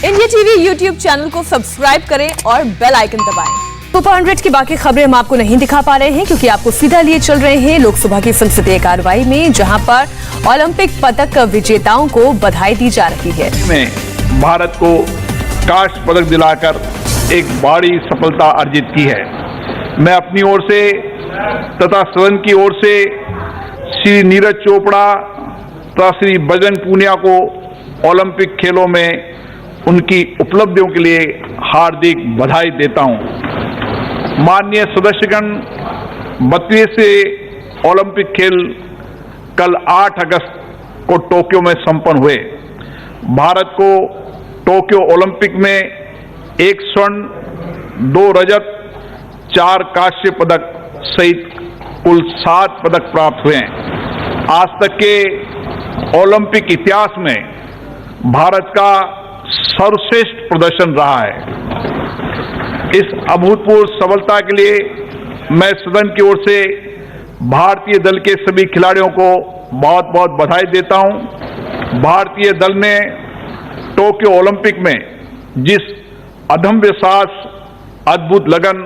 India TV YouTube channel को subscribe करें और बेल आइकन दबाएं। सुपर 100 की बाकी खबरें हम आपको नहीं दिखा पा रहे हैं क्योंकि आपको सीधा लिए चल रहे हैं लोकसभा की संसदीय कार्रवाई में, जहां पर ओलंपिक पदक विजेताओं को बधाई दी जा रही है। भारत को कांस्य पदक दिलाकर एक बड़ी सफलता अर्जित की है। मैं अपनी ओर से तथा सदन की ओर से श्री नीरज चोपड़ा तथा श्री बजरंग पूनिया को ओलंपिक खेलों में उनकी उपलब्धियों के लिए हार्दिक बधाई देता हूं। माननीय सदस्यगण, 32वें ओलंपिक खेल कल 8 अगस्त को टोक्यो में संपन्न हुए। भारत को टोक्यो ओलंपिक में 1 स्वर्ण, 2 रजत, 4 कांस्य पदक सहित कुल 7 पदक प्राप्त हुए हैं। आज तक के ओलंपिक इतिहास में भारत का सर्वश्रेष्ठ प्रदर्शन रहा है। इस अभूतपूर्व सफलता के लिए मैं सदन की ओर से भारतीय दल के सभी खिलाड़ियों को बहुत बहुत बधाई देता हूं। भारतीय दल ने टोक्यो ओलंपिक में जिस अदम्य साहस, अद्भुत लगन,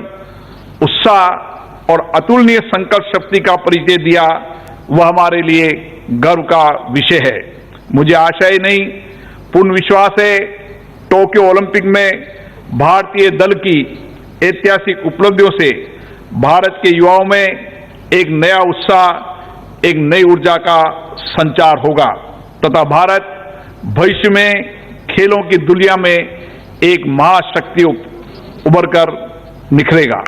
उत्साह और अतुलनीय संकल्प शक्ति का परिचय दिया, वह हमारे लिए गर्व का विषय है। मुझे आशा ही नहीं, पूर्ण विश्वास है, टोक्यो ओलंपिक में भारतीय दल की ऐतिहासिक उपलब्धियों से भारत के युवाओं में एक नया उत्साह, एक नई ऊर्जा का संचार होगा तथा भारत भविष्य में खेलों की दुनिया में एक महाशक्ति उभर कर निखरेगा।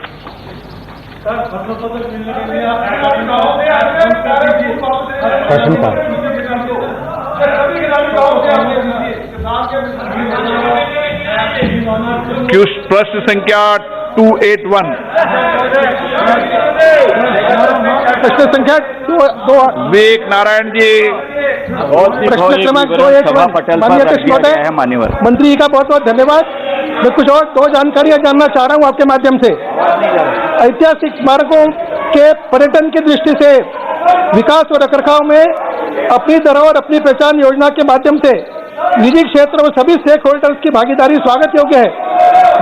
प्रश्न संख्या 281। प्रश्न संख्या 2 विवेक नारायण जी। प्रश्न क्रमांक 281 माननीय मंत्री जी का बहुत बहुत धन्यवाद। मैं कुछ और 2 जानकारियां जानना चाह रहा हूं आपके माध्यम से। ऐतिहासिक स्मारकों के पर्यटन की दृष्टि से विकास और रखरखाव में अपनी धरोहर अपनी पहचान योजना के माध्यम से निजी क्षेत्र और सभी स्टेक होल्डर्स की भागीदारी स्वागत योग्य है।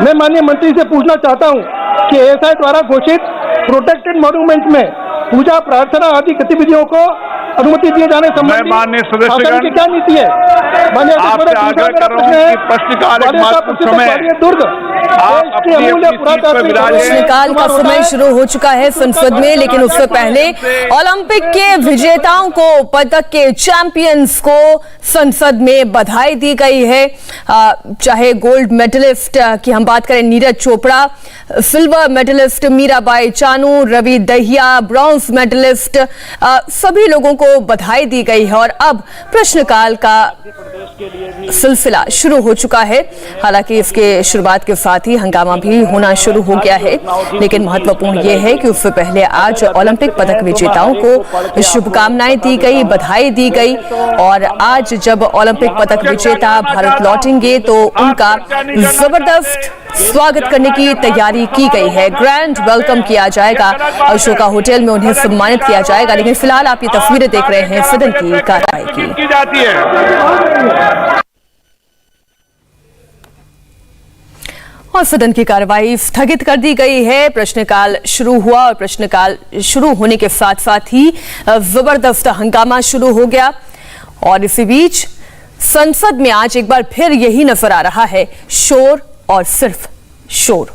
मैं माननीय मंत्री से पूछना चाहता हूं कि एएसआई द्वारा घोषित प्रोटेक्टेड मॉन्यूमेंट में पूजा प्रार्थना आदि गतिविधियों को अनुमति दिए जाने संबंधी माननीय सदस्यगण की क्या नीति है? आपसे आग्रह कर रहा हूं कि प्रश्नकाल प्रश्नकाल का समय शुरू हो चुका है संसद में, लेकिन उससे पहले ओलंपिक के विजेताओं को, पदक के चैंपियंस को संसद में बधाई दी गई है। चाहे गोल्ड मेडलिस्ट की हम बात करें Neeraj Chopra, silver medalist Mirabai Chanu, Ravi Dahiya, bronze medalist, सभी लोगों को बधाई दी गई है और अब प्रश्नकाल का सिलसिला शुरू हो चुका है। हालांकि इसके शुरुआत के साथ ही हंगामा भी होना शुरू हो गया है, लेकिन महत्वपूर्ण यह है कि उससे पहले आज ओलंपिक पदक विजेताओं को शुभकामनाएं दी गई, बधाई दी गई और आज जब ओलंपिक पदक विजेता भारत लौटेंगे तो उनका जबरदस्त स्वागत करने की तैयारी की गई है। ग्रैंड वेलकम किया जाएगा, अशोका होटल में उन्हें सम्मानित किया जाएगा। लेकिन फिलहाल आप ये तस्वीरें देख रहे हैं सदन की कार्रवाई की जाती है और सदन की कार्रवाई स्थगित कर दी गई है। प्रश्नकाल शुरू हुआ और प्रश्नकाल शुरू होने के साथ साथ ही जबरदस्त हंगामा शुरू हो गया और इसी बीच संसद में आज एक बार फिर यही नजर आ रहा है, शोर और सिर्फ शोर।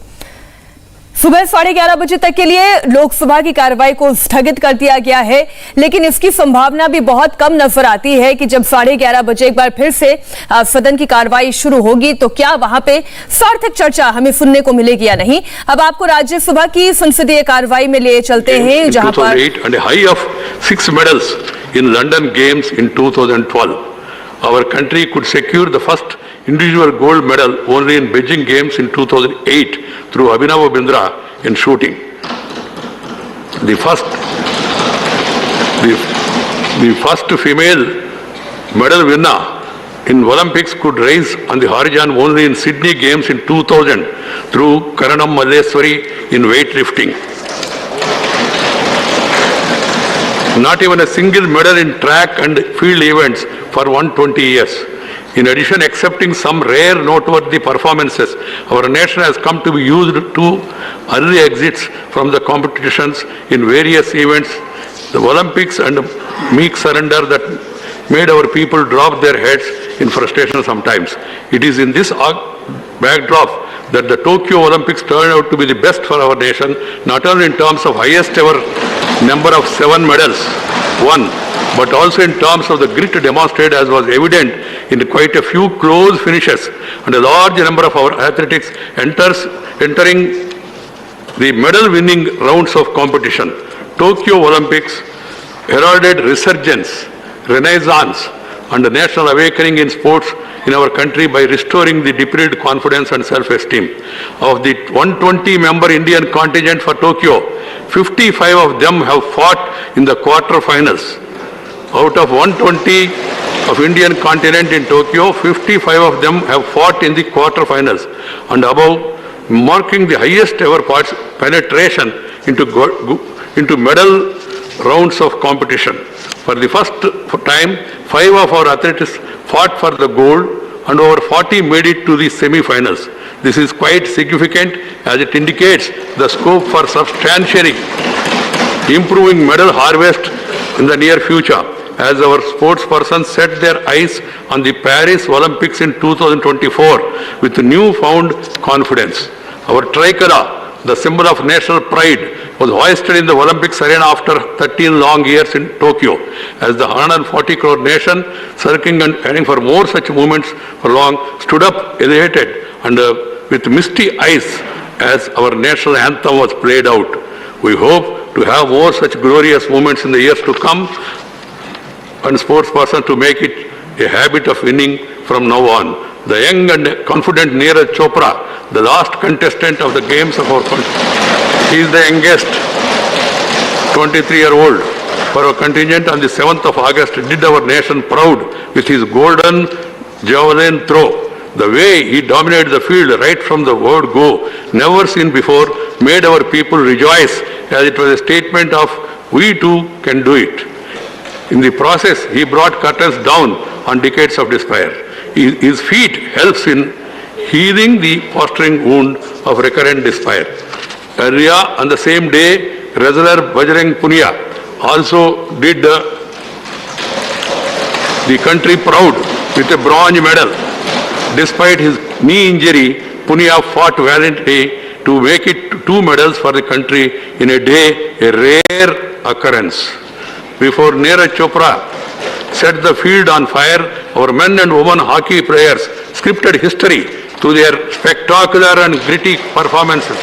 सुबह 11:30 बजे तक के लिए लोकसभा की कार्रवाई को स्थगित कर दिया गया है, लेकिन इसकी संभावना भी बहुत कम नजर आती है कि जब 11:30 बजे एक बार फिर से सदन की कार्रवाई शुरू होगी तो क्या वहां पे सार्थक चर्चा हमें सुनने को मिलेगी या नहीं। अब आपको राज्यसभा की संसदीय कार्रवाई में ले चलते हैं, जहां पर 2008 and a high of 6 medals in London Games in 2012. Our country could secure the first individual gold medal only in Beijing Games in 2008 through Abhinav Bindra in shooting. The first female medal winner in Olympics could rise on the horizon only in Sydney Games in 2000 through Karanam Malleswari in weightlifting. Not even a single medal in track and field events for 120 years. In addition, accepting some rare noteworthy performances, our nation has come to be used to early exits from the competitions in various events, the Olympics and meek surrender that made our people drop their heads in frustration sometimes. It is in this backdrop that the Tokyo Olympics turned out to be the best for our nation, not only in terms of highest ever number of 7 medals won, but also in terms of the grit demonstrated, as was evident in quite a few close finishes and a large number of our athletics entering the medal-winning rounds of competition. Tokyo Olympics heralded resurgence, renaissance, and a national awakening in sports in our country by restoring the depleted confidence and self-esteem. Of the 120-member Indian contingent for Tokyo, 55 of them have fought in the quarter-finals. Out of 120 of Indian continent in Tokyo, 55 of them have fought in the quarter-finals and above, marking the highest ever penetration into medal rounds of competition. For the first time, 5 of our athletes fought for the gold and over 40 made it to the semi-finals. This is quite significant as it indicates the scope for substantially improving medal harvest in the near future, as our sports persons set their eyes on the Paris Olympics in 2024 with newfound confidence. Our tricolor, the symbol of national pride, was hoisted in the Olympics arena after 13 long years in Tokyo, as the 140 crore nation, circling and heading for more such movements for long, stood up elated and with misty eyes as our national anthem was played out. We hope to have more such glorious moments in the years to come, and sports persons to make it a habit of winning from now on. The young and confident Neeraj Chopra, the last contestant of the games of our country, he is the youngest, 23-year-old. For our contingent on the 7th of August, did our nation proud with his golden javelin throw. The way he dominated the field right from the word go, never seen before, made our people rejoice, as it was a statement of we too can do it. In the process, he brought curtains down on decades of despair. His feat helps in healing the fostering wound of recurrent despair. Earlier on the same day, wrestler Bajrang Punia also did the country proud with a bronze medal. Despite his knee injury, Punia fought valiantly to make it 2 medals for the country in a day, a rare occurrence. Before Neeraj Chopra set the field on fire, our men and women hockey players scripted history through their spectacular and gritty performances,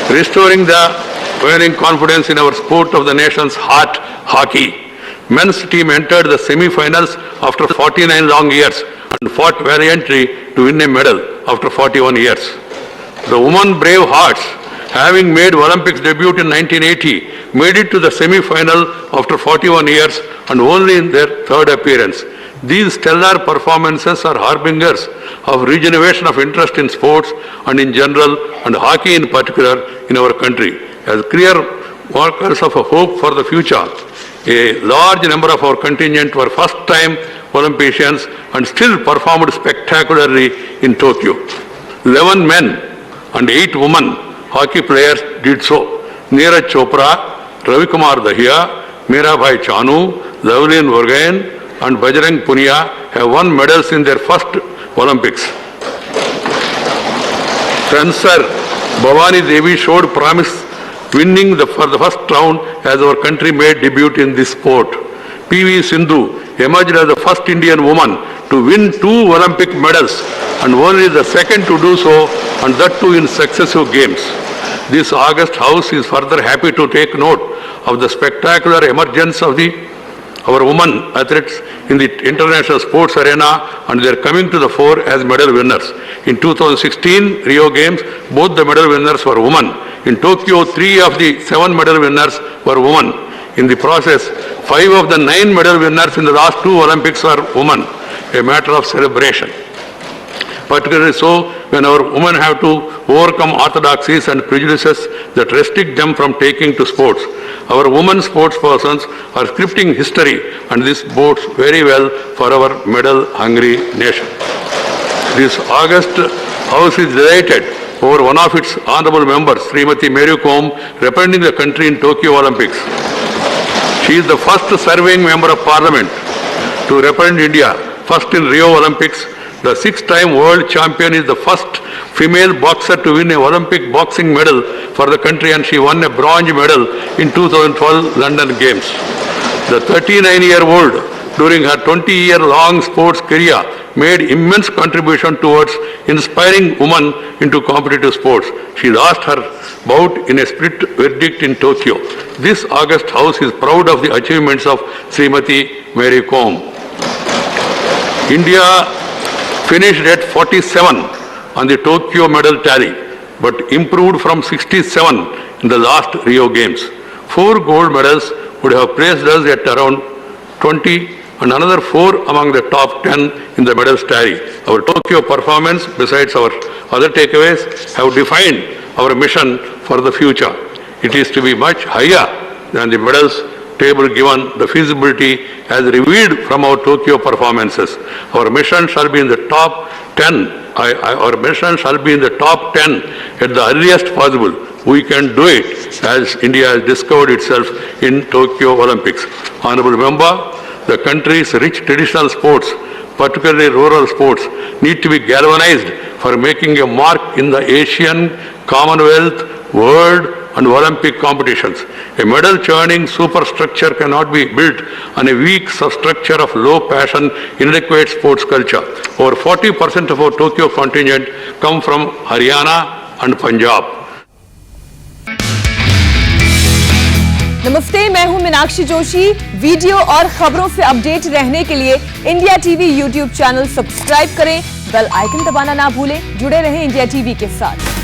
restoring the waning confidence in our sport of the nation's heart, hockey. Men's team entered the semi-finals after 49 long years and fought valiantly to win a medal after 41 years. The women brave hearts, having made Olympics debut in 1980, made it to the semi-final after 41 years and only in their 3rd appearance. These stellar performances are harbingers of regeneration of interest in sports and in general, and hockey in particular, in our country. As clear markers of a hope for the future, a large number of our contingent were first-time Olympians and still performed spectacularly in Tokyo. 11 men and 8 women hockey players did so. Neeraj Chopra, Ravi Kumar Dahiya, Mirabai Chanu, Lavleen Borgohain and Bajrang Punia have won medals in their first Olympics. Fencer Bhavani Devi showed promise, winning for the first round as our country made debut in this sport. P.V. Sindhu emerged as the first Indian woman to win 2 Olympic medals and only the second to do so, and that too in successive games. This August House is further happy to take note of the spectacular emergence of our women athletes in the international sports arena, and they are coming to the fore as medal winners. In 2016 Rio Games, both the medal winners were women. In Tokyo, 3 of the 7 medal winners were women. In the process, 5 of the 9 medal winners in the last 2 Olympics were women, a matter of celebration. Particularly so when our women have to overcome orthodoxies and prejudices that restrict them from taking to sports. Our women sports persons are scripting history, and this bodes very well for our medal-hungry nation. This August House is delighted over one of its honorable members, Srimati Mary Kom, representing the country in Tokyo Olympics. She is the first serving member of Parliament to represent India, first in Rio Olympics. The six-time world champion is the first female boxer to win an Olympic boxing medal for the country, and she won a bronze medal in 2012 London Games. The 39-year-old, during her 20-year-long sports career, made immense contribution towards inspiring women into competitive sports. She lost her bout in a split verdict in Tokyo. This August House is proud of the achievements of Srimati Mary Kom. India finished at 47 on the Tokyo medal tally, but improved from 67 in the last Rio Games. 4 gold medals would have placed us at around 20 and another 4 among the top 10 in the medals tally. Our Tokyo performance, besides our other takeaways, have defined our mission for the future. It is to be much higher than the medals table given the feasibility as revealed from our Tokyo performances. Our mission shall be in the top 10. Our mission shall be in the top 10 at the earliest possible. We can do it as India has discovered itself in Tokyo Olympics. Honorable Member, the country's rich traditional sports, particularly rural sports, need to be galvanized for making a mark in the Asian, Commonwealth, World and Olympic competitions. A medal-churning superstructure cannot be built on a weak substructure of low passion, inadequate sports culture. Over 40% of our Tokyo contingent come from Haryana and Punjab. नमस्ते, मैं हूं Meenakshi Joshi. Video और खबरों से update रहने के लिए India TV YouTube channel subscribe करें, बेल आइकन दबाना ना भूलें। जुड़े रहें इंडिया टीवी के साथ।